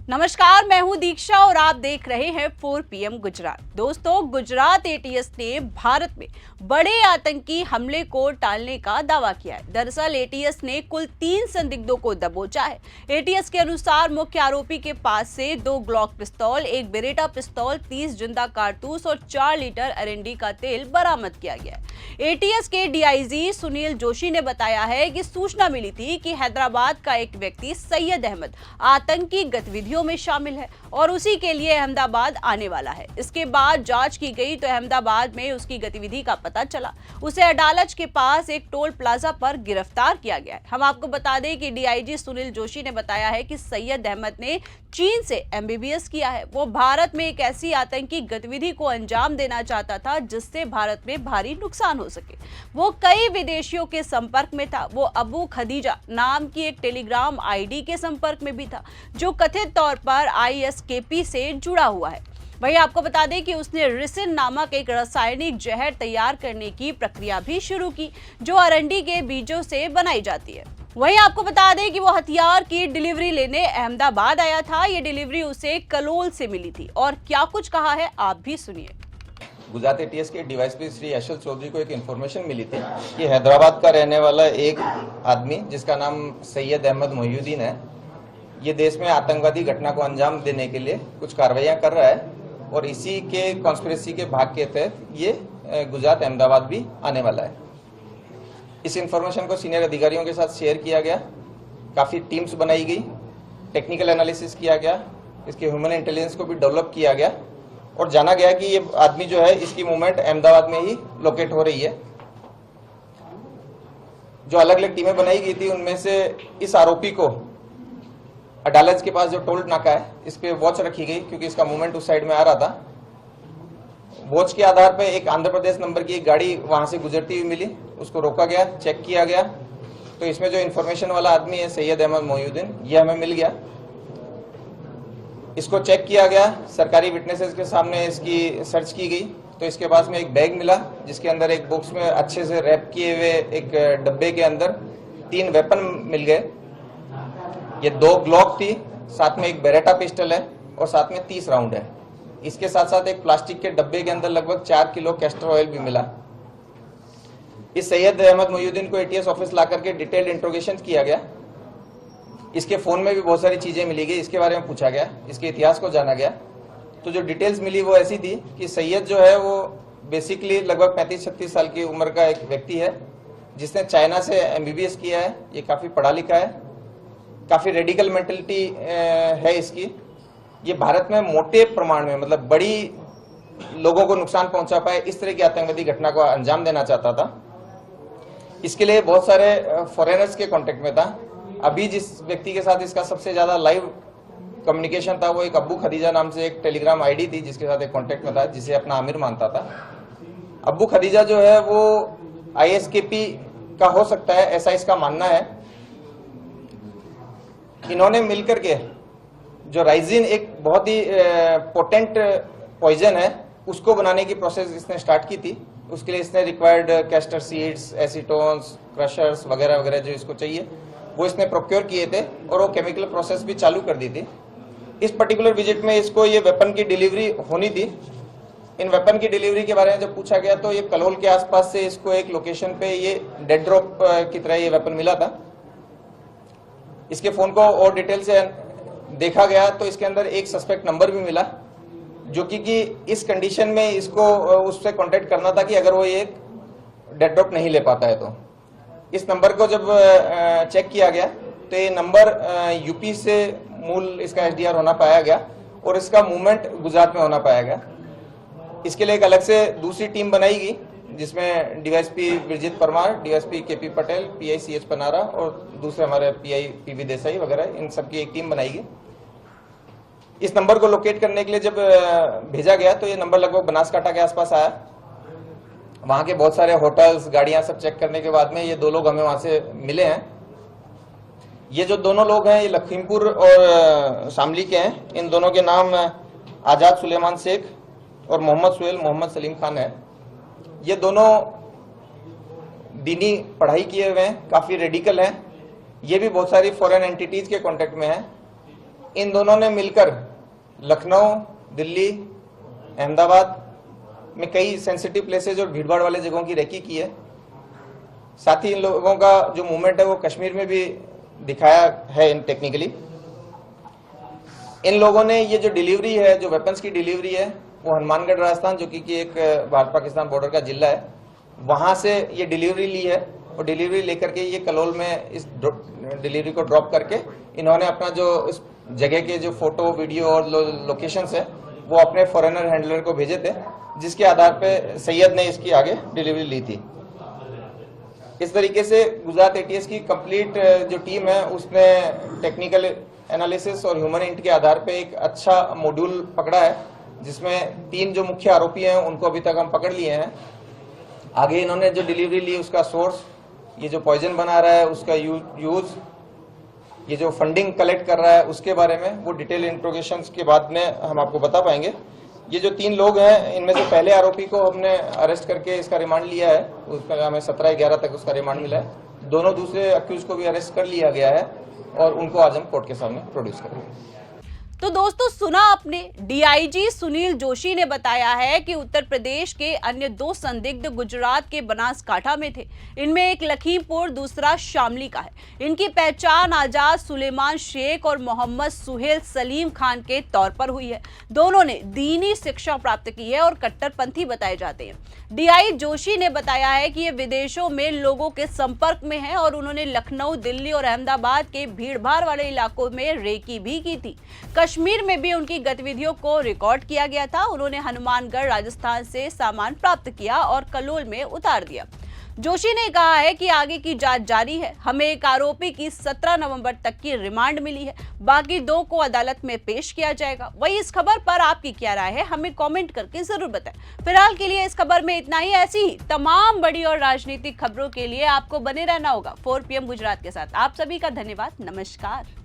नमस्कार, मैं हूं दीक्षा और आप देख रहे हैं 4 PM गुजरात। दोस्तों, गुजरात एटीएस ने भारत में बड़े आतंकी हमले को टालने का दावा किया है। दरअसल एटीएस ने कुल 3 संदिग्धों को दबोचा है। एटीएस के अनुसार मुख्य आरोपी के पास से 2 ग्लॉक पिस्तौल, 1 बेरेटा पिस्तौल, 30 जिंदा कारतूस और 4 लीटर अरंडी का तेल बरामद किया गया है। एटीएस के डीआईजी सुनील जोशी ने बताया है कि सूचना मिली थी कि हैदराबाद का एक व्यक्ति सैयद अहमद आतंकी गतिविधियों में शामिल है और उसी के लिए अहमदाबाद आने वाला है। इसके बाद जांच की गई तो अहमदाबाद में उसकी गतिविधि का पता चला। उसे अडालज के पास एक टोल प्लाजा पर गिरफ्तार किया गया है। हम आपको बता दें कि डीआईजी सुनील जोशी ने बताया है कि सैयद अहमद ने चीन से एमबीबीएस किया है। वो भारत में एक ऐसी आतंकी गतिविधि को अंजाम देना चाहता था जिससे भारत में भारी नुकसान हो सके। वो कई विदेशियों के संपर्क में था। वो अबू खदीजा नाम की एक टेलीग्राम आईडी के संपर्क में भी था जो कथित तौर पर आईएसकेपी से जुड़ा हुआ है। वहीं आपको बता दें कि उसने रिसिन नामक एक रासायनिक जहर तैयार करने की प्रक्रिया भी शुरू की जो अरंडी के बीजों से बनाई जाती है। वहीं आपको बता दें कि वो हथियार की डिलीवरी लेने अहमदाबाद आया था। ये डिलीवरी उसे कलोल से मिली थी और क्या कुछ कहा है आप भी सुनिए। गुजरात एटीएस के डीवाईएसपी श्री अशल चौधरी को एक इन्फॉर्मेशन मिली थी कि हैदराबाद का रहने वाला एक आदमी जिसका नाम सैयद अहमद मोहिउद्दीन है, ये देश में आतंकवादी घटना को अंजाम देने के लिए कुछ कार्रवाइयां कर रहा है और इसी के कॉन्स्पिरेसी के भाग के तहत ये गुजरात अहमदाबाद भी आने वाला है। इस इन्फॉर्मेशन को सीनियर अधिकारियों के साथ शेयर किया गया, काफ़ी टीम्स बनाई गई, टेक्निकल एनालिसिस किया गया, इसके ह्यूमन इंटेलिजेंस को भी डेवलप किया गया और जाना गया कि ये आदमी जो है इसकी मूवमेंट अहमदाबाद में ही लोकेट हो रही है। जो अलग अलग टीमें बनाई गई थी उनमें से इस आरोपी को अडालज के पास जो टोल नाका है इस पे वॉच रखी गई क्योंकि इसका मूवमेंट उस साइड में आ रहा था। वॉच के आधार पर एक आंध्र प्रदेश नंबर की एक गाड़ी वहां से गुजरती हुई मिली, उसको रोका गया, चेक किया गया तो इसमें जो इन्फॉर्मेशन वाला आदमी है सैयद अहमद मोहिउद्दीन, ये हमें मिल गया। इसको चेक किया गया, सरकारी विटनेसेस के सामने इसकी सर्च की गई तो इसके पास में एक बैग मिला जिसके अंदर एक बॉक्स में अच्छे से रैप किए हुए एक डब्बे के अंदर 3 वेपन मिल गए। ये 2 ग्लॉक थी, साथ में एक बेरेटा पिस्टल है और साथ में 30 राउंड है। इसके साथ साथ एक प्लास्टिक के डब्बे के अंदर लगभग 4 किलो कैस्टर ऑयल भी मिला। इस सैयद अहमद मोहिउद्दीन को एटीएस ऑफिस ला करके डिटेल्ड इंट्रोगेशन किया गया। इसके फोन में भी बहुत सारी चीजें मिली गई, इसके बारे में पूछा गया, इसके इतिहास को जाना गया। तो जो डिटेल्स मिली वो ऐसी थी कि सैयद जो है वो बेसिकली लगभग 35-36 साल की उम्र का एक व्यक्ति है जिसने चाइना से एमबीबीएस किया है। ये काफी पढ़ा लिखा है, काफी रेडिकल मेंटलिटी है इसकी। ये भारत में मोटे प्रमाण में मतलब बड़ी लोगों को नुकसान पहुंचा पाए इस तरह की आतंकवादी घटना को अंजाम देना चाहता था। इसके लिए बहुत सारे फॉरेनर्स के कांटेक्ट में था। अभी जिस व्यक्ति के साथ इसका सबसे ज्यादा लाइव कम्युनिकेशन था वो एक अबू खदीजा नाम से एक टेलीग्राम आईडी थी जिसके साथ एक कांटेक्ट में था, जिसे अपना आमिर मानता था। अबू खदीजा जो है वो आईएसकेपी का हो सकता है, ऐसा इसका मानना है। इन्होंने मिलकर के जो राइजिन एक बहुत ही पोटेंट पॉइजन है उसको बनाने की प्रोसेस इसने स्टार्ट की थी। उसके लिए इसने रिक्वायर्ड कैस्टर सीड्स, एसीटोन्स, क्रशर्स वगैरह वगैरह जो इसको चाहिए वो इसने प्रोक्योर किए थे और वो केमिकल प्रोसेस भी चालू कर दी थी। इस पर्टिकुलर विजिट में इसको ये वेपन की डिलीवरी होनी थी। इन वेपन की डिलीवरी के बारे में जब पूछा गया तो ये कलोल के आसपास से इसको एक लोकेशन पे ये डेड ड्रॉप की तरह ये वेपन मिला था। इसके फोन को और डिटेल से देखा गया तो इसके अंदर एक सस्पेक्ट नंबर भी मिला जो कि इस कंडीशन में इसको उससे कांटेक्ट करना था कि अगर वो ये डेड ड्रॉप नहीं ले पाता है तो। इस नंबर को जब चेक किया गया तो ये नंबर यूपी से मूल इसका एसडीआर होना पाया गया और इसका मूवमेंट गुजरात में होना पाया गया। इसके लिए एक अलग से दूसरी टीम बनाई गई जिसमें DYSP Virjit Parmar, DYSP KP Patel, PI CH Panara और दूसरे हमारे पीआई पीवी देसाई वगैरह, इन सब की एक टीम बनाई गई। इस नंबर को लोकेट करने के लिए जब भेजा गया तो ये नंबर लगभग बनासकांठा के आसपास आया। वहां के बहुत सारे होटल्स, गाड़ियां सब चेक करने के बाद में ये 2 लोग हमें वहां से मिले हैं। ये जो दोनों लोग हैं ये लखीमपुर और शामली के हैं। इन दोनों के नाम आजाद सुलेमान शेख और मोहम्मद सुहेल मोहम्मद सलीम खान है। ये दोनों दीनी पढ़ाई किए हुए हैं, काफी रेडिकल हैं। ये भी बहुत सारी फॉरेन एंटिटीज के कांटेक्ट में हैं। इन दोनों ने मिलकर लखनऊ, दिल्ली, अहमदाबाद में कई सेंसिटिव प्लेसेज और भीड़भाड़ वाले जगहों की रेकी की है। साथ ही इन लोगों का जो मूवमेंट है वो कश्मीर में भी दिखाया है इन टेक्निकली। इन लोगों ने ये जो डिलीवरी है, जो वेपन्स की डिलीवरी है, वो हनुमानगढ़ राजस्थान, जो कि एक भारत पाकिस्तान बॉर्डर का जिला है, वहां से ये डिलीवरी ली है और डिलीवरी लेकर के ये कलोल में इस डिलीवरी को ड्रॉप करके इन्होंने अपना जो इस जगह के जो फोटो, वीडियो और लोकेशंस है वो अपने फॉरेनर हैंडलर को भेजे थे, जिसके आधार पे सैयद ने इसकी आगे डिलीवरी ली थी। इस तरीके से गुजरात एटीएस की कंप्लीट जो टीम है उसने टेक्निकल एनालिसिस और ह्यूमन इंट के आधार पे एक अच्छा मॉड्यूल पकड़ा है, जिसमें 3 जो मुख्य आरोपी हैं उनको अभी तक हम पकड़ लिए हैं। आगे इन्होंने जो डिलीवरी ली उसका सोर्स, ये जो पॉइजन बना रहा है उसका यूज, ये जो फंडिंग कलेक्ट कर रहा है उसके बारे में वो डिटेल इंट्रोगेशंस के बाद में हम आपको बता पाएंगे। ये जो 3 लोग हैं इनमें से पहले आरोपी को हमने अरेस्ट करके इसका रिमांड लिया है, उसका हमें 17/11 तक उसका रिमांड मिला है। दोनों दूसरे अक्यूज को भी अरेस्ट कर लिया गया है और उनको आज हम कोर्ट के सामने प्रोड्यूस करेंगे। तो दोस्तों, सुना आपने, डीआईजी सुनील जोशी ने बताया है कि उत्तर प्रदेश के अन्य 2 संदिग्ध गुजरात के बनासकांठा में थे। इनमें एक लखीमपुर, दूसरा शामली का है। इनकी पहचान आजाद सुलेमान शेख और मोहम्मद सुहेल सलीम खान के तौर पर हुई है। दोनों ने दीनी शिक्षा प्राप्त की है और कट्टरपंथी बताए जाते हैं। डीआई जोशी ने बताया है कि ये विदेशों में लोगों के संपर्क में है और उन्होंने लखनऊ, दिल्ली और अहमदाबाद के भीड़भाड़ वाले इलाकों में रेकी भी की थी। कश्मीर में भी उनकी गतिविधियों को रिकॉर्ड किया गया था। उन्होंने हनुमानगढ़, राजस्थान से सामान प्राप्त किया और कलोल में उतार दिया। जोशी ने कहा है कि आगे की जांच जारी है। हमें एक आरोपी की 17 नवंबर तक की रिमांड मिली है, बाकी 2 को अदालत में पेश किया जाएगा। वही इस खबर पर आपकी क्या राय है, हमें कमेंट करके जरूर बताएं। फिलहाल के लिए इस खबर में इतना ही। ऐसी ही तमाम बड़ी और राजनीतिक खबरों के लिए आपको बने रहना होगा 4 PM गुजरात के साथ। आप सभी का धन्यवाद। नमस्कार।